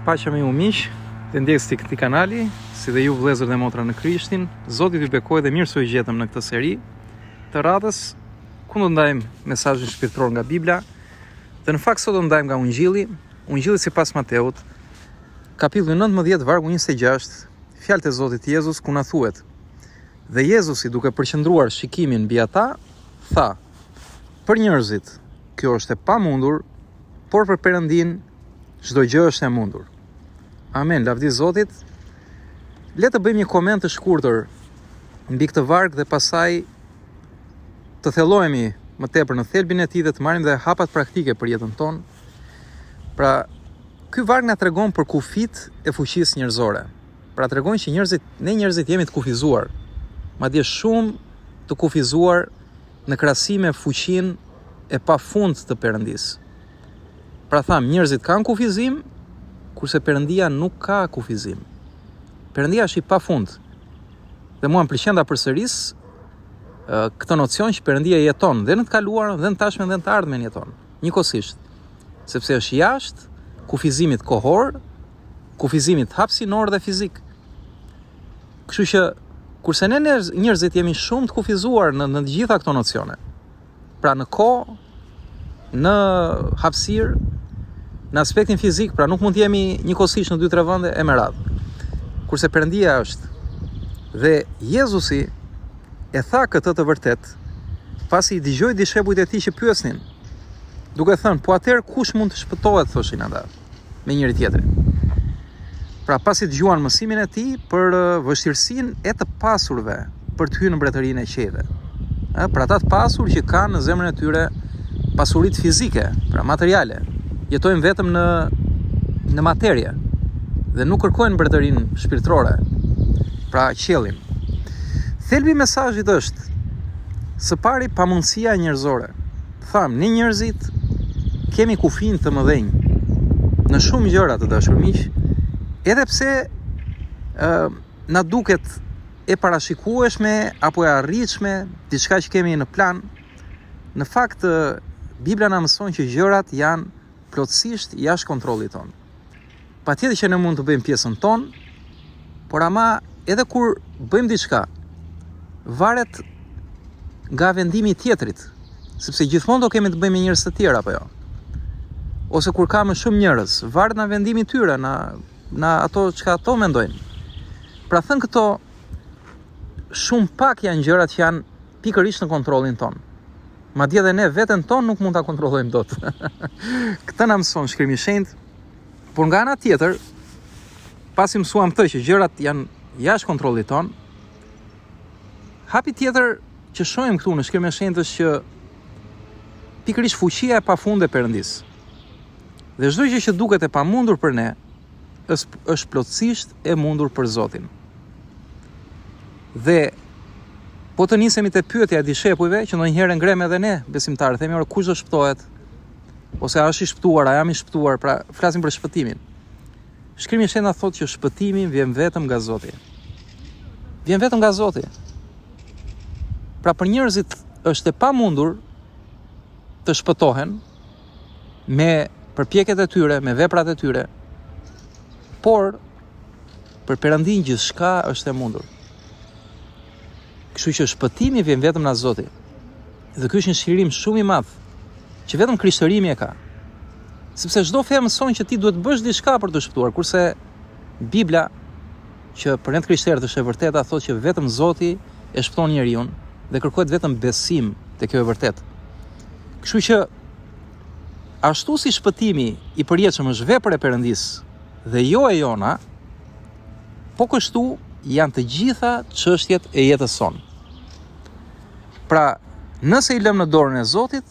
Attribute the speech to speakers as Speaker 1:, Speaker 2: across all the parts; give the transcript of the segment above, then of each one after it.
Speaker 1: Paqja me ju miq, të ndjekës të këtij kanali, si dhe ju vëllezër dhe motra në Krishtin. Zoti ju bekoj dhe mirë se u gjetëm në këtë seri të radhës ku do ndajmë mesazhin shpirtëror nga Bibla. Dhe në fakt sot do ndajmë nga Ungjilli sipas Mateut, kapitulli 19, vargu 26, fjalët e Zotit Jezus ku na thuhet: "Dhe Jezusi, duke përqendruar shikimin mbi ata, tha: Për njerëzit kjo është e pamundur, por për Perëndin çdo gjë është e mundur." Amen, lavdi Zotit. Le të bëjmë një koment të shkurtër mbi këtë varg dhe pasaj të thellohemi më tepër në thelbin e tij dhe të marrim dhe hapat praktike për jetën tonë. Pra, ky varg na tregon për kufit e fuqisë njerëzore. Pra tregon që ne njerëzit jemi të kufizuar, madje shumë të kufizuar në krahasim me fuqinë e pafund të Perëndisë. Pra tham, njerëzit kanë kufizim, kurse Perëndia nuk ka kufizim. Perëndia është i pafund. Dhe mua më pëlqen ta përsëris këtë nocion që Perëndia jeton dhe në të kaluarën, dhe në tashmen dhe në të ardhmen jeton, njëkohësisht. Sepse është jashtë kufizimit kohor, kufizimit hapësinor dhe fizik. Kështu që kurse ne njerëzit jemi shumë të kufizuar në të gjitha këto nocione. Pra në kohë, në hapësirë, në aspektin fizik, pra nuk mund të jemi njëkohësisht në 2-3 vende e me radhë. Kurse Perëndia është. Dhe Jezusi e tha këtë të vërtet, pasi i dëgjoi dishepujt e tij që pyesnin, duke thënë: "Po atëherë kush mund të shpëtohet?" thoshin ata me njëri tjetrin. Pra pasi dëgjuan mësimin e tij për vështirësinë e të pasurve për të hyrë në mbretërinë e qiejve. Pra ata të pasur që kanë në zemrën e tyre pasuritë fizike, pra materiale, jetojnë vetëm në materie dhe nuk kërkojnë mbretërinë shpirtërore, pra qiellin. Thelbi i mesazhit është së pari pamundësia njerëzore. Tham, ne njerëzit kemi kufin të mëdhenj në shumë gjëra të dashur miq, edhe pse na duket e parashikueshme apo e arritshme diçka që kemi në plan. Në fakt Bibla na mëson që gjërat janë plotësisht jashtë kontrollit ton. Patjetër që ne mund të bëjmë pjesën ton, por ama edhe kur bëjmë diçka, varet nga vendimi i tjetrit, sepse gjithmonë do kemi të bëjmë me njerëz të tjerë apo jo. Ose kur ka më shumë njerëz, varet nga vendimi i tyre, na ato çka ato mendojnë. Pra thënë këto, shumë pak janë gjërat që janë pikërisht në kontrollin ton. Madje edhe ne veten ton nuk mund ta kontrollojmë dot. Këtë na mëson Shkrimi i Shenjtë. Por nga ana tjetër, pasi mësuam këtë që gjërat janë jashtë kontrollit ton, hapi tjetër që shohim këtu në Shkrimin e Shenjtë është që pikërisht fuqia e pafundme e Perëndisë. Dhe çdo gjë që duket e pamundur për ne, është plotësisht e mundur për Zotin. Dhe po të nisemi te pyetja e dishepujve, që ndonjëherë ngrem edhe ne besimtarë, themi: "Ora, kush do shpëtohet?" Ose a është i shpëtuar, a jam i shpëtuar? Pra flasim për shpëtimin. Shkrimi i Shenjtë thotë që shpëtimi vjen vetëm nga Zoti. Vjen vetëm nga Zoti. Pra për njerëzit është e pamundur të shpëtohen me përpjekjet e tyre, me veprat e tyre, por për Perëndin gjithçka është e mundur. Kështu që shpëtimi vjen vetëm nga Zoti. Dhe ky është një shërim shumë i madh që vetëm Krishtërimi e ka. Sepse çdo fe mëson që ti duhet bësh diçka për të shpëtuar, kurse Bibla, që për ne të krishterët është e vërteta, thotë që vetëm Zoti e shpëton njeriu dhe kërkohet vetëm besim te kjo e vërtetë. Kështu që ashtu si shpëtimi i përjetshëm është vepër e Perëndisë dhe jo e jona, po kështu janë të gjitha çështjet e jetës sonë. Pra, nëse i lëmë në dorën e Zotit,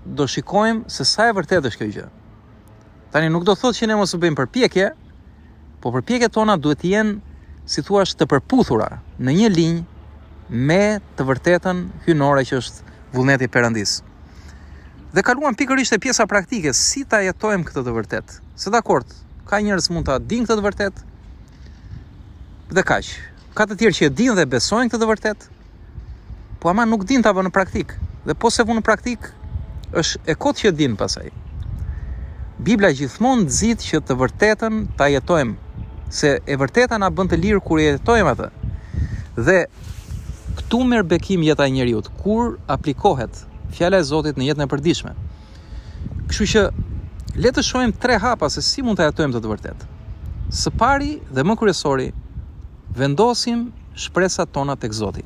Speaker 1: do shikojmë se sa e vërtetë është kjo gjë. Tani nuk do thotë që ne mos u bëjmë përpjekje, po përpjekjet tona duhet të jenë, si thua, të përputhura në një linjë me të vërtetën hyjnore që është vullneti i Perëndisë. Dhe kaluam pikërisht te pjesa praktike, si ta jetojmë këtë të vërtetë. Se dakord, ka njerëz mund ta dinë këtë të vërtetë, dhe kaq. Ka të tjerë që e dinë dhe besojnë këtë të vërtetë, po ama nuk dinë ta vënë në praktik. Dhe po se vënë në praktik, është e kot që e dinë pasaj. Bibla gjithmonë nxit që të vërtetën ta jetojmë, se e vërteta na bën të lirë kur jetojmë atë. Dhe këtu merr bekim jeta e njeriut, kur aplikohet fjala e Zotit në jetën e përditshme. Kështu që le të shohim 3 hapa se si mund ta jetojmë të vërtetë. Së pari dhe më kryesori, vendosim shpresat tona tek Zoti.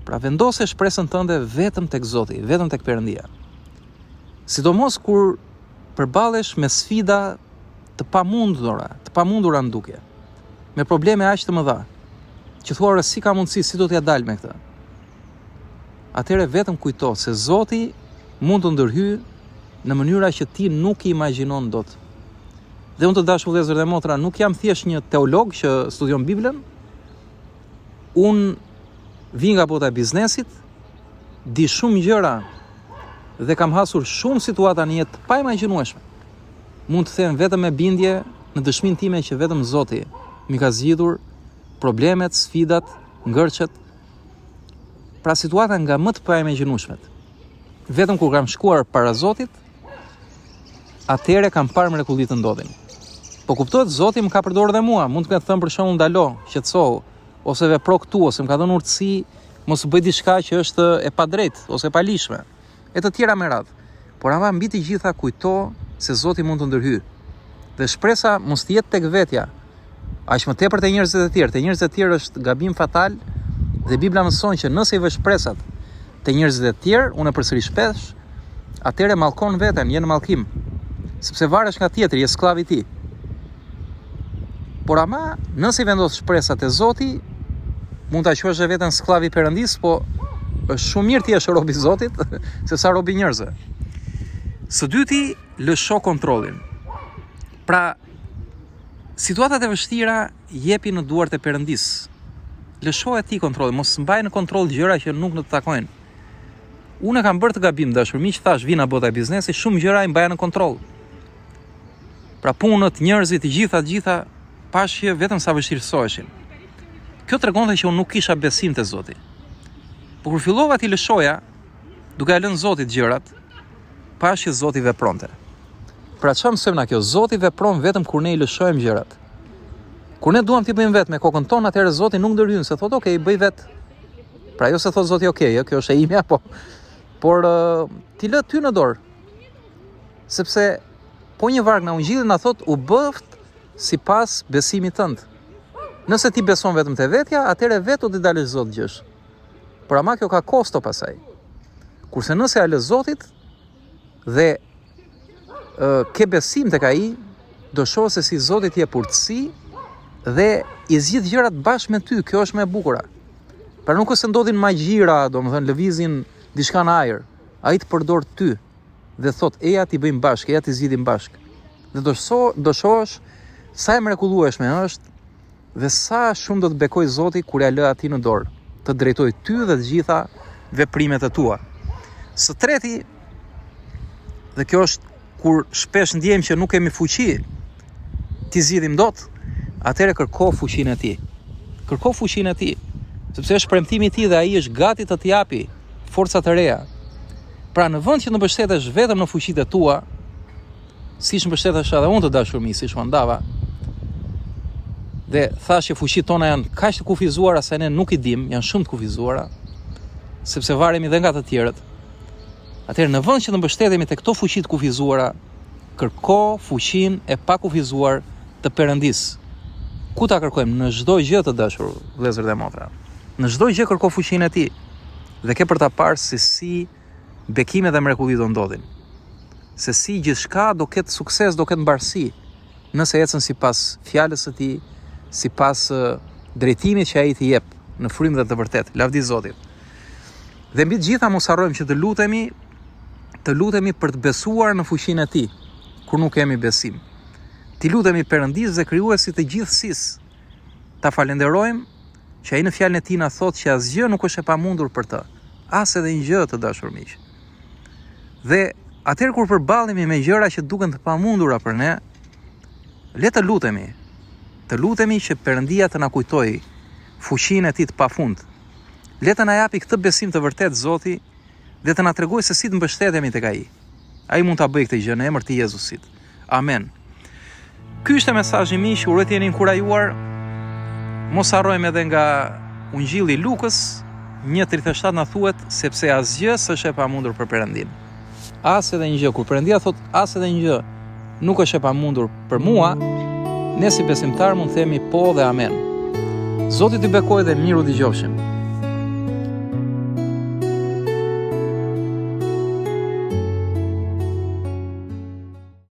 Speaker 1: Pra vendose shpresën tënde vetëm tek Zoti, vetëm tek Perëndia. Sidomos kur përballesh me sfida të pamundura ndukje, me probleme aq të mëdha, që thua si ka mundësi, si do t'ja dal me këtë. Atëherë vetëm kujto se Zoti mund të ndërhyjë në mënyra që ti nuk i imagjinon dot. Dhe unë të dashur vëllezër dhe motra, nuk jam thjesht një teolog që studion Biblën. Unë vi nga bota e biznesit, di shumë gjëra dhe kam hasur shumë situata në jetë pa imagjinueshme. Mund të them vetëm me bindje në dëshminë time që vetëm Zoti mi ka zgjidhur problemet, sfidat, ngërçet. Pra situata nga më të pa imagjinueshmet. Vetëm kur kam shkuar para Zotit, atëherë kam parë mrekullitë të ndodhin. Po kuptohet, Zoti më ka përdorur dhe mua, mund të më thënë për shembull ndalo, qetësohu, ose vepro këtu, ose më ka dhënë urtësi, mos bëj diçka që është e padrejtë ose e palishme, e të tjera me radhë. Por ama mbi të gjitha kujto se Zoti mund të ndërhyjë. Dhe shpresa mos të jetë tek vetja, aq më tepër te njerëzit e tjerë. Te njerëzit e tjerë është gabim fatal dhe Bibla mëson që nëse i vësh shpresat te njerëzit e tjerë, unë e përsëri shpesh, atëherë mallkon veten, je në mallkim, sepse varesh nga tjetri, je skllav i tij. Por ama, nëse i vendos shpresat e Zoti, mund ta quash veten skllav i Perëndis, po është shumë mirë ti jesh rob i Zotit, se sa rob i njerëzve. Së dyti, lësho kontrollin. Pra, situatat e vështira jepi në duart e Perëndis. Lësho e ti kontrollin, mos mbaj në kontroll gjëra që nuk në të takojnë. Unë kam bërë të gabim, dashur miq, thash vina bota e biznesit, shumë gjëra i mbaja në kontroll. Pra punët, njerëzit, të gjitha pash që vetëm sa vështirësoheshin. Kjo tregonte që unë nuk kisha besim te Zoti. Por kur fillova t'i lëshoja, duke e lënë Zotit gjërat, pash që Zoti vepronte. Pra çfarë mësojmë na kjo? Zoti vepron vetëm kur ne i lëshojmë gjërat. Kur ne duam t'i bëjmë vetë me kokën tonë, atëherë Zoti nuk ndërhyn, se thotë okay, bëj vetë. Pra jo se thotë Zoti okay, kjo është e imja, por ti lë ty në dorë. Sepse po një varg na ungjilli na thotë u bëft sipas besimit tënd. Nëse ti beson vetëm te vetja, atëherë vetë do të dalësh Zot gjësh. Por ama kjo ka kosto pasaj. Kurse nëse ja lë Zotit dhe ke besim tek ai, do shoh se si Zoti t'i jep urtësi dhe i zgjidh gjërat bashkë me ty. Kjo është më e bukura. Pra nuk është se ndodhin magjira, domethënë lëvizin diçka në ajër. Ai të përdor ty dhe thot eja ti bëjmë bashkë, eja ti zgjidhim bashkë. Dhe do shohësh sa e mrekullueshme është dhe sa shumë do të bekoj Zoti kur ja lë atij në dorë, të drejtoj ty dhe të gjitha veprimet e tua. Së treti, dhe kjo është kur shpesh ndjejmë që nuk kemi fuqi ti zgjidhim dot, atëherë kërko fuqinë e tij. Kërko fuqinë e tij, sepse është premtimi i tij dhe ai është gati të të japi forca të reja. Pra në vend që të mbështetesh vetëm në fuqitë e tua, siç mbështetesh edhe unë të dashur mi, siç mandava, dhe thash që fuqitë tona janë kaq të kufizuara se ne nuk i dim, janë shumë të kufizuara, sepse varemi dhe nga të tjerët. Atëherë në vend që të mbështetemi tek këto fuqi të kufizuara, kërko fuqinë e pa kufizuar të Perëndis. Ku ta kërkojmë? Në çdo gjë të dashur vëllezër dhe motra. Në çdo gjë kërko fuqinë e tij. Dhe ke për ta parë se si bekimet dhe mrekullitë do ndodhin. Se si gjithçka do ketë sukses, do ketë mbarësi, nëse ecën sipas fjalës së tij, sipas drejtimit që ai t'i jep në frymë dhe të vërtetë. Lavdi Zotit. Dhe mbi të gjitha mos harrojmë që të lutemi për të besuar në fuqinë e tij, kur nuk kemi besim. Ti lutemi Perëndis dhe krijuesit të gjithësisë. Ta falenderojmë që ai në fjalën e tij na thotë që asgjë nuk është e pamundur për të, as edhe një gjë të dashur miq. Dhe atëherë kur përballemi me gjëra që duken të pamundura për ne, le të lutemi që Perëndia të na kujtojë fuqinë e tij të pafund. Le të na japi këtë besim të vërtet Zoti dhe të na tregojë se si të mbështetemi tek ai. Ai mund ta bëjë këtë gjë në emër të Jezusit. Amen. Ky është mesazhi mi që uroj të jeni inkurajuar. Mos harrojmë edhe nga Ungjilli i Lukës 1:37 na thuhet sepse asgjë s'është e pamundur për Perëndin. As edhe një gjë, kur Perëndia thot as edhe një gjë nuk është e pamundur për mua, ne si besimtar mund të themi po dhe amen. Zoti t'ju bekojë dhe miru dëgjofshim.